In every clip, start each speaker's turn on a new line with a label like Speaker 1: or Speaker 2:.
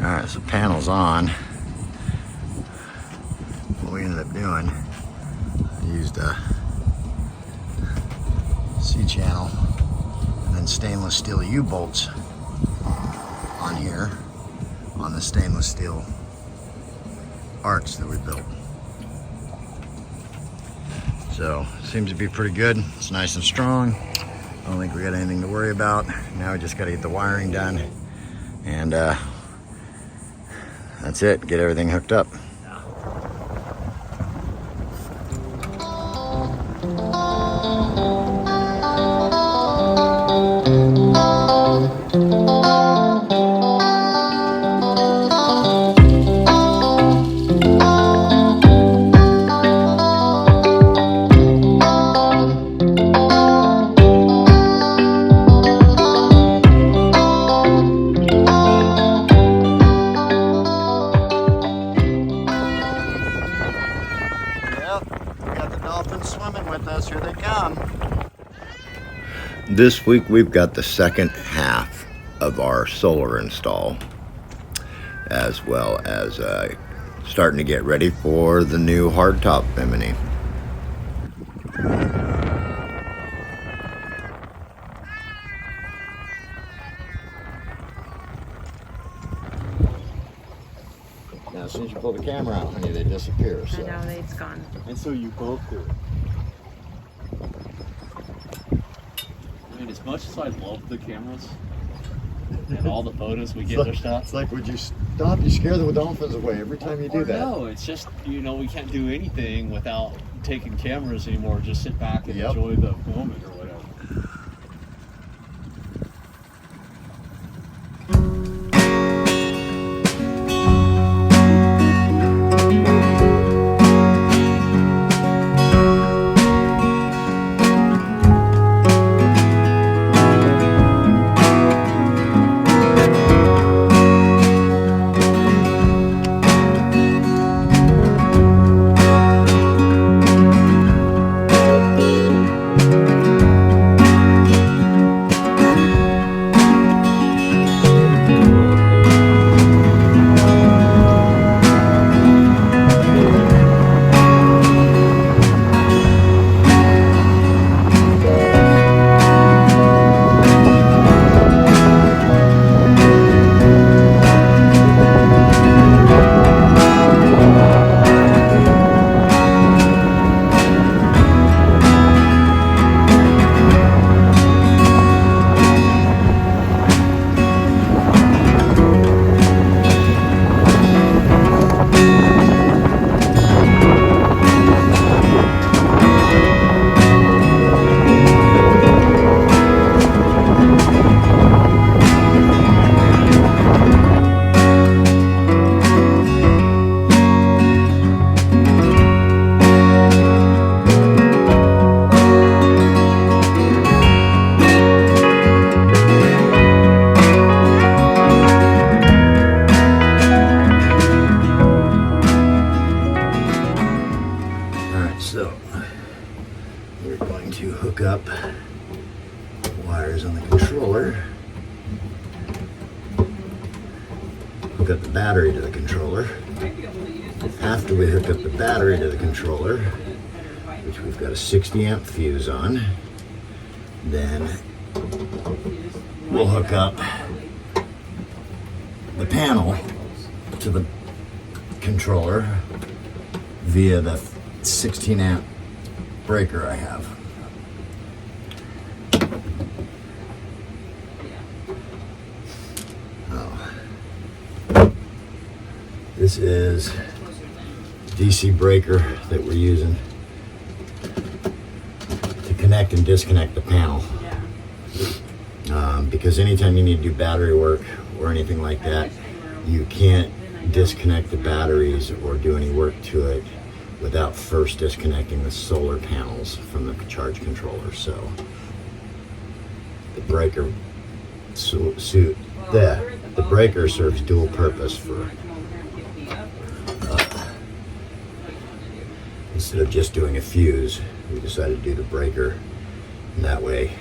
Speaker 1: Alright, so panel's on. What we ended up doing, I used a C-channel and then stainless steel U-bolts on here, on the stainless steel arch that we built. So, seems to be pretty good. It's nice and strong. I don't think we got anything to worry about. Now we just got to get the wiring done, and that's it. Get everything hooked up. Swimming with us, here they come. This week we've got the second half of our solar install, as well as starting to get ready for the new hardtop bimini. Now, as soon as you pull the camera out, honey, they disappear. So.
Speaker 2: I know, it's gone.
Speaker 3: And so you both do it. I mean, as much as I love the cameras and all the photos we get their stuff.
Speaker 1: It's like, would you stop? You scare the dolphins away every time you do that.
Speaker 3: No, it's just, you know, we can't do anything without taking cameras anymore. Just sit back and enjoy the moment or whatever.
Speaker 1: So, we're going to hook up wires on the controller, hook up the battery to the controller. After we hook up the battery to the controller, which we've got a 60 amp fuse on, then we'll hook up the panel to the controller via the 16 amp breaker I have. This is DC breaker that we're using to connect and disconnect the panel. Because anytime you need to do battery work or anything like that, you can't disconnect the batteries or do any work to it without first disconnecting the solar panels from the charge controller. So the breaker the breaker serves dual purpose for instead of just doing a fuse, we decided to do the breaker, and that way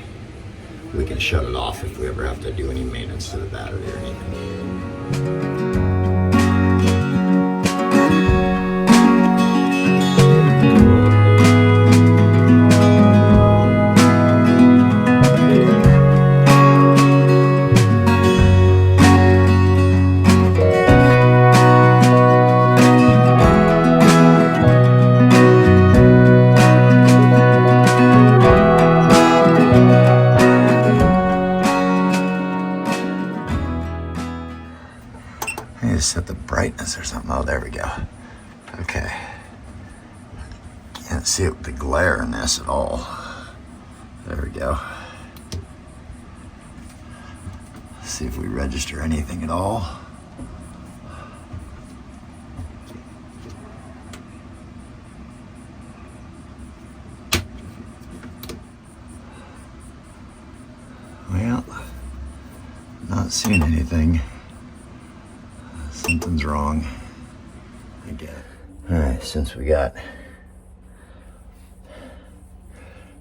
Speaker 1: we can shut it off if we ever have to do any maintenance to the battery or anything. I need to set the brightness or something. Oh, there we go. Okay. Can't see it with the glare in this at all. There we go. Let's see if we register anything at all. Well, not seeing anything. Something's wrong. I get it. All right, since we got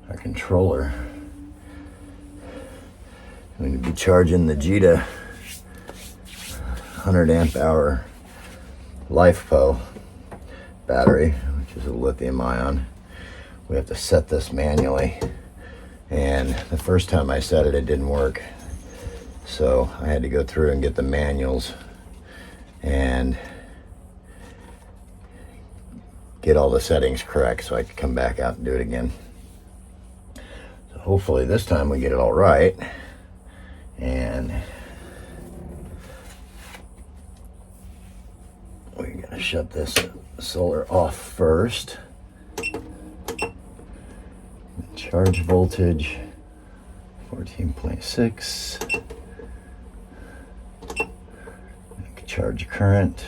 Speaker 1: our controller, I'm going to be charging the Jita 100 amp hour LiFePO battery, which is a lithium ion. We have to set this manually, and the first time I set it, it didn't work. So I had to go through and get the manuals and get all the settings correct so I could come back out and do it again. So hopefully this time we get it all right. And we're gonna shut this solar off first. Charge voltage 14.6. Charge current.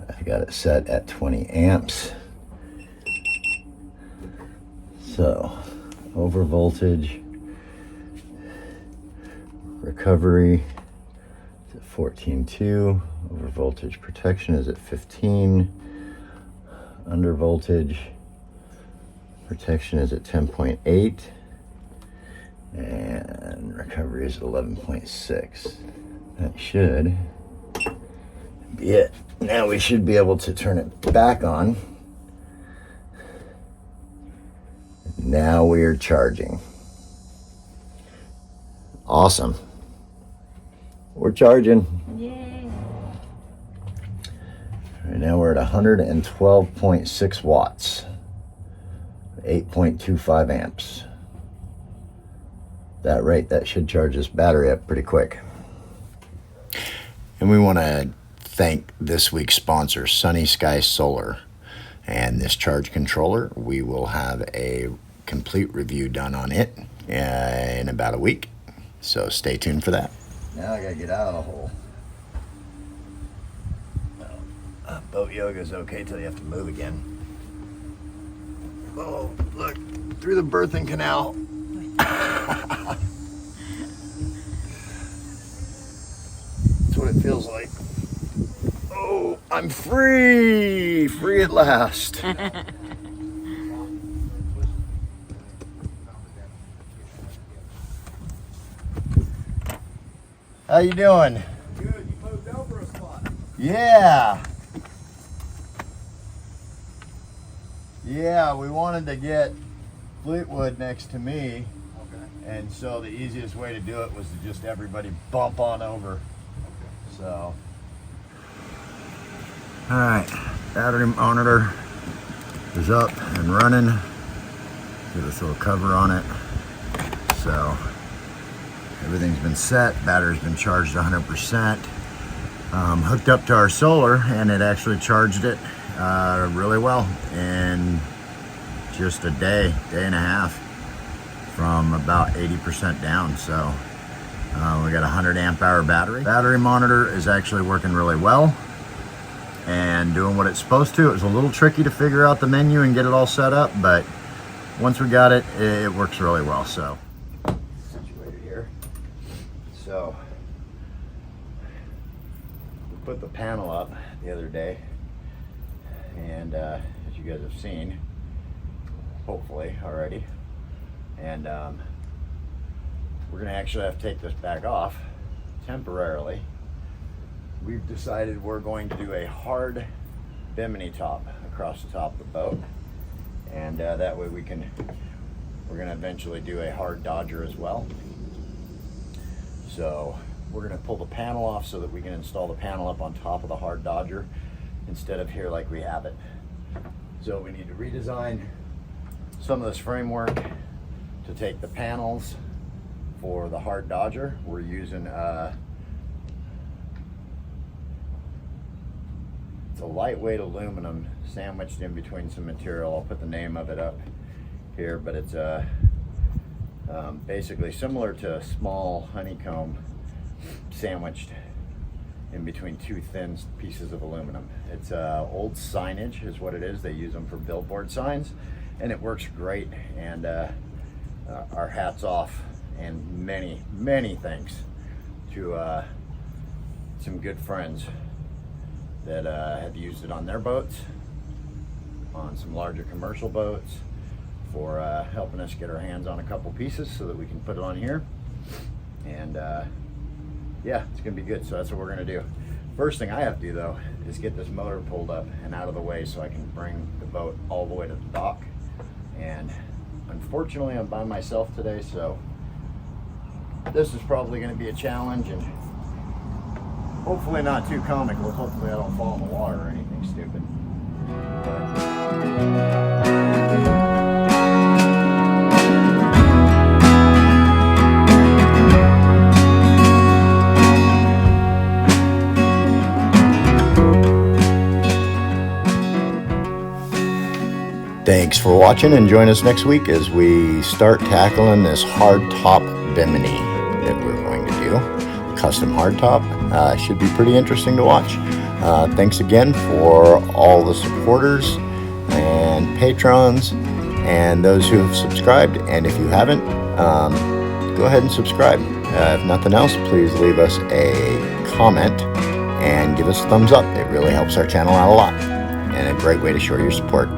Speaker 1: I got it set at 20 amps. So, over voltage, recovery is at 14.2. Over voltage protection is at 15. Under voltage protection is at 10.8. And recovery is 11.6. That should be it. Now we should be able to turn it back on. Now we are charging. Awesome. We're charging.
Speaker 2: Yay.
Speaker 1: Right now we're at 112.6 watts. 8.25 amps. That rate, that should charge this battery up pretty quick. And we want to thank this week's sponsor, Sunny Sky Solar. And this charge controller, we will have a complete review done on it in about a week. So stay tuned for that. Now I gotta get out of the hole. Boat yoga is okay till you have to move again. Oh, look, through the birthing canal. That's what it feels like. Oh, I'm free! Free at last. How you doing?
Speaker 3: Good, you moved over a spot.
Speaker 1: Yeah. Yeah, we wanted to get Fleetwood next to me.
Speaker 3: Okay.
Speaker 1: And so the easiest way to do it was to just everybody bump on over.
Speaker 3: Okay.
Speaker 1: So. All right, battery monitor is up and running. Give this little cover on it. So everything's been set. Battery's been charged 100%. Hooked up to our solar, and it actually charged it really well in just a day and a half, from about 80% down. So we got a 100 amp hour battery. Battery monitor is actually working really well and doing what it's supposed to. It was a little tricky to figure out the menu and get it all set up, but once we got it, it works really well. So situated here. So we put the panel up the other day, and as you guys have seen, hopefully already, and we're gonna actually have to take this back off temporarily. We've decided we're going to do a hard bimini top across the top of the boat, and that way we're gonna eventually do a hard Dodger as well. So we're gonna pull the panel off so that we can install the panel up on top of the hard Dodger instead of here like we have it. So we need to redesign some of this framework to take the panels for the hard Dodger. We're using It's a lightweight aluminum sandwiched in between some material. I'll put the name of it up here, but it's basically similar to a small honeycomb sandwiched in between two thin pieces of aluminum. It's old signage is what it is. They use them for billboard signs, and it works great. And our hats off and many thanks to some good friends that have used it on their boats, on some larger commercial boats, for helping us get our hands on a couple pieces so that we can put it on here. And yeah, it's gonna be good. So that's what we're gonna do. First thing I have to do though is get this motor pulled up and out of the way so I can bring the boat all the way to the dock. And unfortunately I'm by myself today, so this is probably gonna be a challenge, and hopefully not too comical. Hopefully I don't fall in the water or anything stupid. Thanks for watching, and join us next week as we start tackling this hardtop bimini that we're going to do. Custom hardtop. Should be pretty interesting to watch. Thanks again for all the supporters and patrons and those who have subscribed. And if you haven't, go ahead and subscribe. If nothing else, please leave us a comment and give us a thumbs up. It really helps our channel out a lot, and a great way to show your support.